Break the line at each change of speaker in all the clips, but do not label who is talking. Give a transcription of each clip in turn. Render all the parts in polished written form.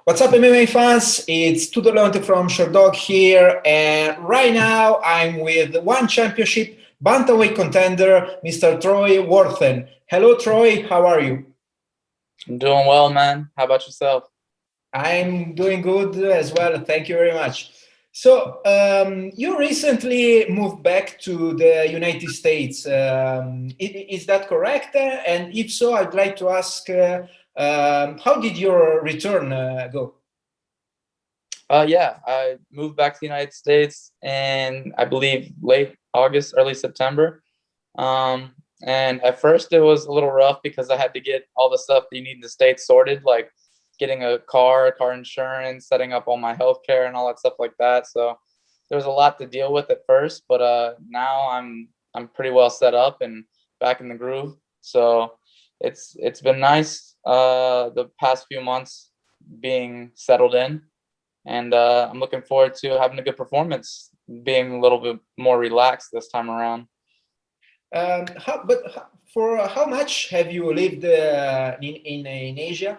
What's up, MMA fans? It's Tudor Leonte from Sherdog here, and right now I'm with one championship bantamweight contender, Mr. Troy Worthen. Hello, Troy. How are you?
I'm doing well, man. How about yourself?
I'm doing good as well. Thank you very much. So, you recently moved back to the United States. Is that correct? And if so, I'd like to ask, how did your return go?
Yeah, I moved back to the United States in, I believe, late August, early September. Um, and at first it was a little rough because I had to get all the stuff that you need in the States sorted, like getting a car insurance, setting up all my health care and all that stuff like that. So there was a lot to deal with at first, but now I'm pretty well set up and back in the groove. So it's been nice the past few months being settled in, and I'm looking forward to having a good performance, being a little bit more relaxed this time around.
For how much have you lived in Asia?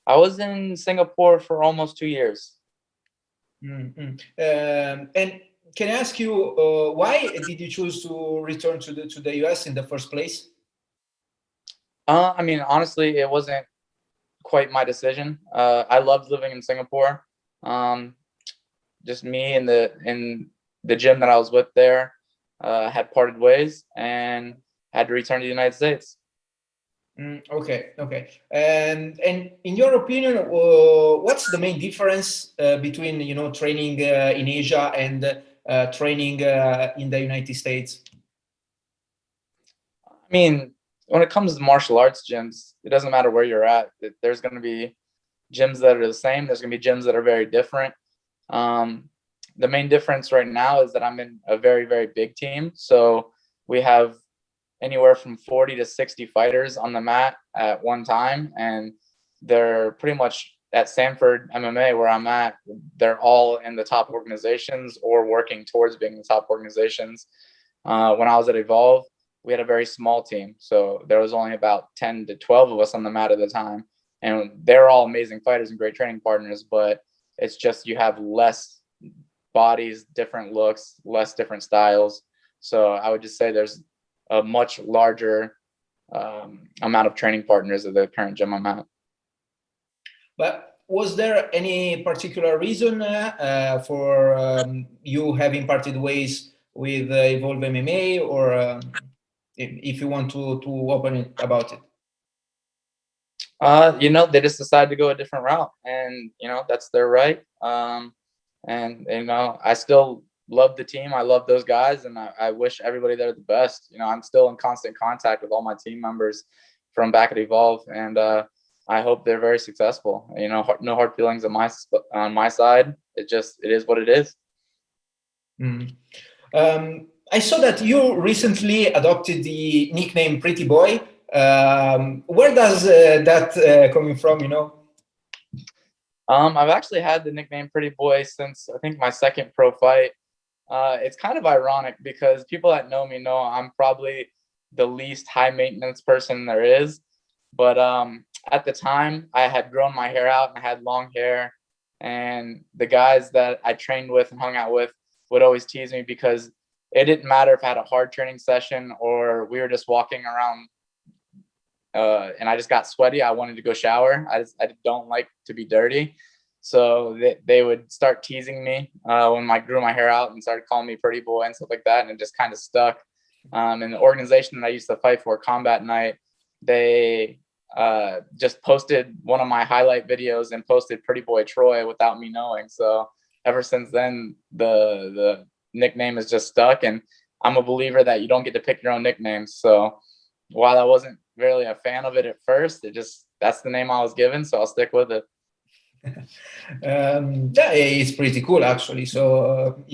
I was in Singapore for almost 2 years.
Mm-hmm. And can I ask you why did you choose to return to the US in the first place?
I mean, honestly, it wasn't quite my decision. I loved living in Singapore. Um, just me and the gym that I was with there had parted ways and had to return to the United States.
Okay. And in your opinion, what's the main difference between training in Asia and training in the United States?
I mean, when it comes to martial arts gyms, it doesn't matter where you're at. There's going to be gyms that are the same. There's going to be gyms that are very different. The main difference right now is that I'm in a very, very big team. So we have anywhere from 40 to 60 fighters on the mat at one time. And they're pretty much at Sanford MMA, where I'm at. They're all in the top organizations or working towards being the top organizations. When I was at Evolve, we had a very small team. So there was only about 10 to 12 of us on the mat at the time. And they're all amazing fighters and great training partners, but it's just you have less bodies, different looks, less different styles. So I would just say there's a much larger amount of training partners at the current gym I'm at.
But was there any particular reason for you having parted ways with Evolve MMA, or if you want to open it about it?
They just decided to go a different route, and that's their right. And I still love the team. I love those guys, and I wish everybody there the best. I'm still in constant contact with all my team members from back at Evolve, and I hope they're very successful. No hard feelings on my side. It is what it is.
I saw that you recently adopted the nickname Pretty Boy. Where does that coming from?
I've actually had the nickname Pretty Boy since I think my second pro fight. It's kind of ironic because people that know me know I'm probably the least high maintenance person there is. But at the time, I had grown my hair out and I had long hair. And the guys that I trained with and hung out with would always tease me because it didn't matter if I had a hard training session or we were just walking around and I just got sweaty. I wanted to go shower. I don't like to be dirty. So they would start teasing me when I grew my hair out and started calling me Pretty Boy and stuff like that. And it just kind of stuck. And the organization that I used to fight for, Combat Night, they just posted one of my highlight videos and posted Pretty Boy Troy without me knowing. So ever since then, the nickname is just stuck. And I'm a believer that you don't get to pick your own nicknames. So while I wasn't really a fan of it at first, that's the name I was given. So I'll stick with it.
Yeah, it's pretty cool actually. So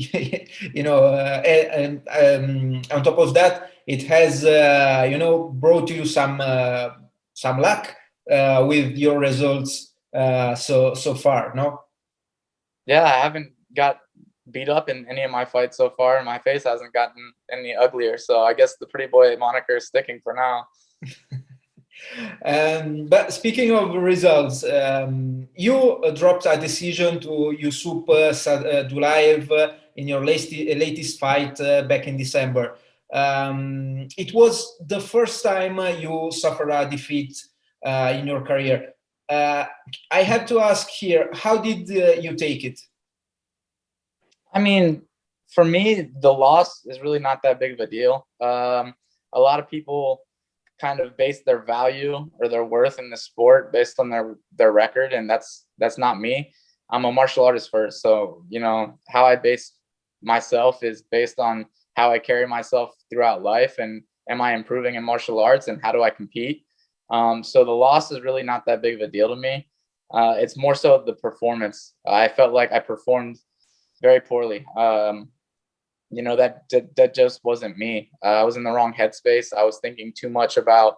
on top of that, it has brought you some luck with your results so far. No.
Yeah, I haven't got beat up in any of my fights so far, and my face hasn't gotten any uglier. So I guess the Pretty Boy moniker is sticking for now.
But speaking of results, you dropped a decision to Yusup Saadulaev in your latest fight back in December. It was the first time you suffered a defeat in your career. Uh, I have to ask here, how did you take it?
I mean, for me, the loss is really not that big of a deal. A lot of people kind of base their value or their worth in the sport based on their record, and that's not me. I'm a martial artist first, so how I base myself is based on how I carry myself throughout life, and am I improving in martial arts, and how do I compete. So the loss is really not that big of a deal to me. It's more so the performance. I felt like I performed very poorly. That just wasn't me. I was in the wrong headspace. I was thinking too much about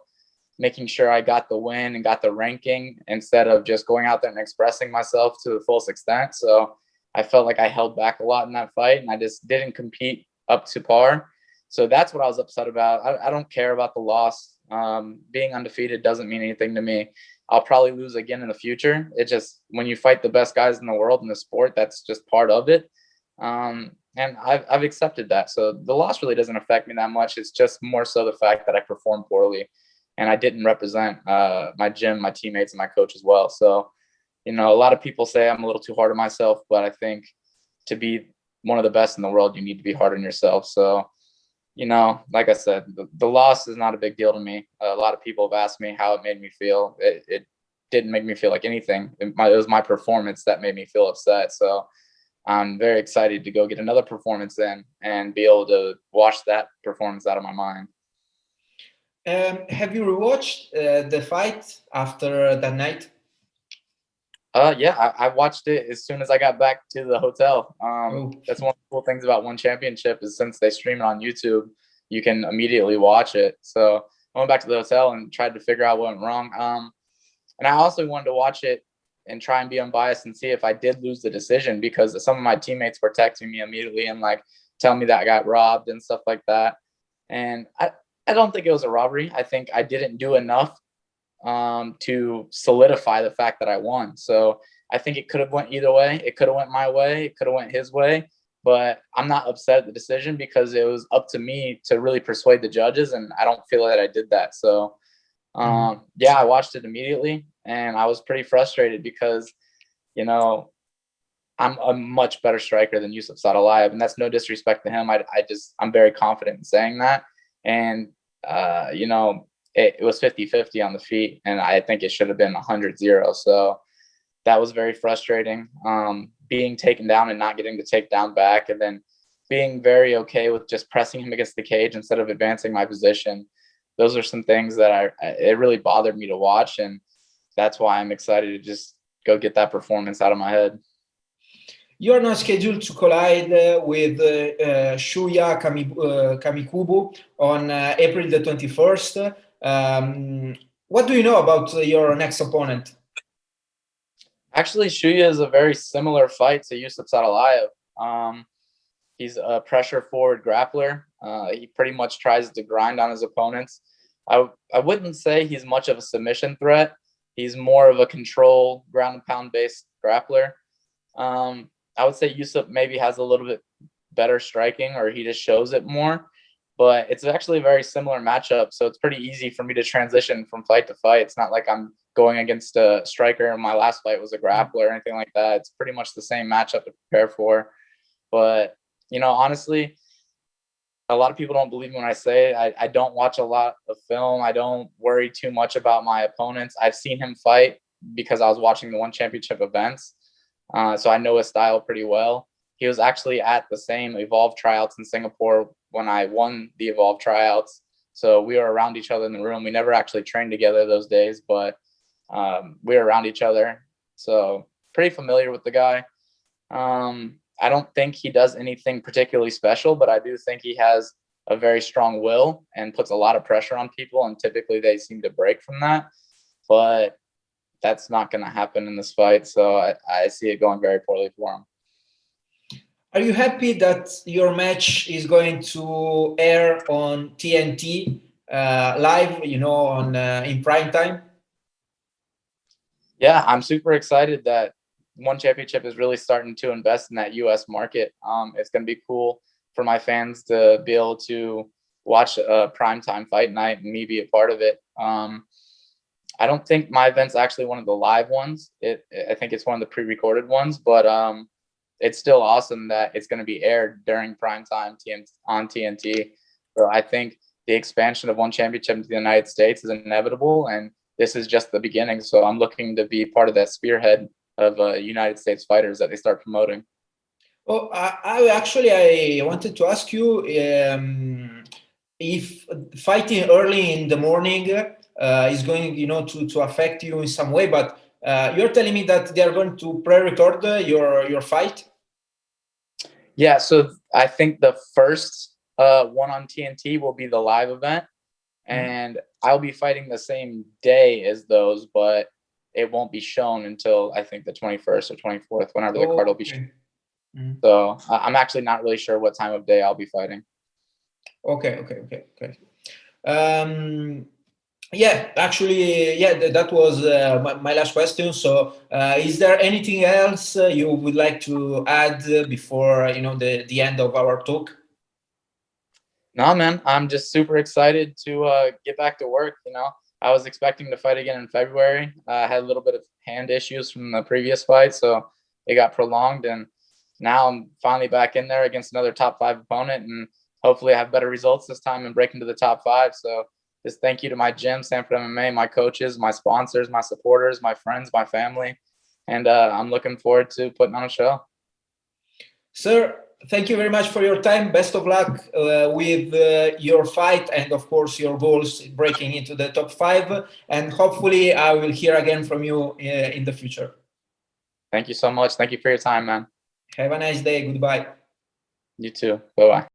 making sure I got the win and got the ranking instead of just going out there and expressing myself to the fullest extent. So I felt like I held back a lot in that fight, and I just didn't compete up to par. So that's what I was upset about. I don't care about the loss. Being undefeated doesn't mean anything to me. I'll probably lose again in the future. It just, when you fight the best guys in the world in the sport, that's just part of it. And I've accepted that. So the loss really doesn't affect me that much. It's just more so the fact that I performed poorly and I didn't represent my gym, my teammates, and my coach as well. So, a lot of people say I'm a little too hard on myself, but I think to be one of the best in the world, you need to be hard on yourself. So, like I said, the loss is not a big deal to me. A lot of people have asked me how it made me feel. It didn't make me feel like anything. It was my performance that made me feel upset. So I'm very excited to go get another performance in and be able to wash that performance out of my mind.
Have you rewatched the fight after that night?
Yeah, I watched it as soon as I got back to the hotel. That's one of the cool things about One Championship is since they stream it on YouTube, you can immediately watch it. So I went back to the hotel and tried to figure out what went wrong. And I also wanted to watch it and try and be unbiased and see if I did lose the decision, because some of my teammates were texting me immediately and like telling me that I got robbed and stuff like that. And I don't think it was a robbery. I think I didn't do enough to solidify the fact that I won. So I think it could have went either way. It could have went my way. It could have went his way. But I'm not upset at the decision because it was up to me to really persuade the judges, and I don't feel that I did that. So yeah, I watched it immediately, and I was pretty frustrated because, I'm a much better striker than Yusup Saadulaev, and that's no disrespect to him. I'm very confident in saying that. And, it was 50-50 on the feet, and I think it should have been 100-0. So that was very frustrating. Being taken down and not getting to take down back, and then being very okay with just pressing him against the cage instead of advancing my position. Those are some things that it really bothered me to watch, and that's why I'm excited to just go get that performance out of my head.
You're now scheduled to collide with Shuya Kamikubu on April the 21st. What do you know about your next opponent?
Actually, Shuya is a very similar fight to Yusup Saadulaev. He's a pressure forward grappler. He pretty much tries to grind on his opponents. I wouldn't say he's much of a submission threat. He's more of a control, ground and pound based grappler. I would say Yusup maybe has a little bit better striking, or he just shows it more. But it's actually a very similar matchup, so it's pretty easy for me to transition from fight to fight. It's not like I'm going against a striker. My last fight was a grappler or anything like that. It's pretty much the same matchup to prepare for. But, honestly, a lot of people don't believe me when I say it. I don't watch a lot of film. I don't worry too much about my opponents. I've seen him fight because I was watching the One Championship events. So I know his style pretty well. He was actually at the same Evolve tryouts in Singapore when I won the Evolve tryouts. So we were around each other in the room. We never actually trained together those days, but we were around each other. So pretty familiar with the guy. I don't think he does anything particularly special, but I do think he has a very strong will and puts a lot of pressure on people, and typically they seem to break from that. But that's not going to happen in this fight, so I see it going very poorly for him.
Are you happy that your match is going to air on TNT live, on in prime time?
Yeah, I'm super excited that One Championship is really starting to invest in that U.S. market. It's going to be cool for my fans to be able to watch a primetime fight night and me be a part of it. I don't think my event's actually one of the live ones. I think it's one of the pre-recorded ones, but it's still awesome that it's going to be aired during primetime on TNT. So I think the expansion of One Championship to the United States is inevitable, and this is just the beginning. So I'm looking to be part of that spearhead of United States fighters that they start promoting.
Oh, I wanted to ask you if fighting early in the morning is going, to affect you in some way. But you're telling me that they are going to pre-record your fight.
Yeah, so I think the first one on TNT will be the live event, and I'll be fighting the same day as those, but it won't be shown until I think the 21st or 24th, whenever the card will be shown. So I'm actually not really sure what time of day I'll be fighting.
Okay. Yeah, actually, that was my last question. So, is there anything else you would like to add before the end of our talk?
No, man, I'm just super excited to get back to work. I was expecting to fight again in February. I had a little bit of hand issues from the previous fight, so it got prolonged, and now I'm finally back in there against another top 5 opponent, and hopefully I have better results this time and break into the top 5. So just thank you to my gym, Stanford MMA, my coaches, my sponsors, my supporters, my friends, my family, and I'm looking forward to putting on a show.
Sir, thank you very much for your time. Best of luck with your fight and, of course, your goals breaking into the top 5. And hopefully I will hear again from you in the future.
Thank you so much. Thank you for your time, man.
Have a nice day. Goodbye.
You too. Bye-bye.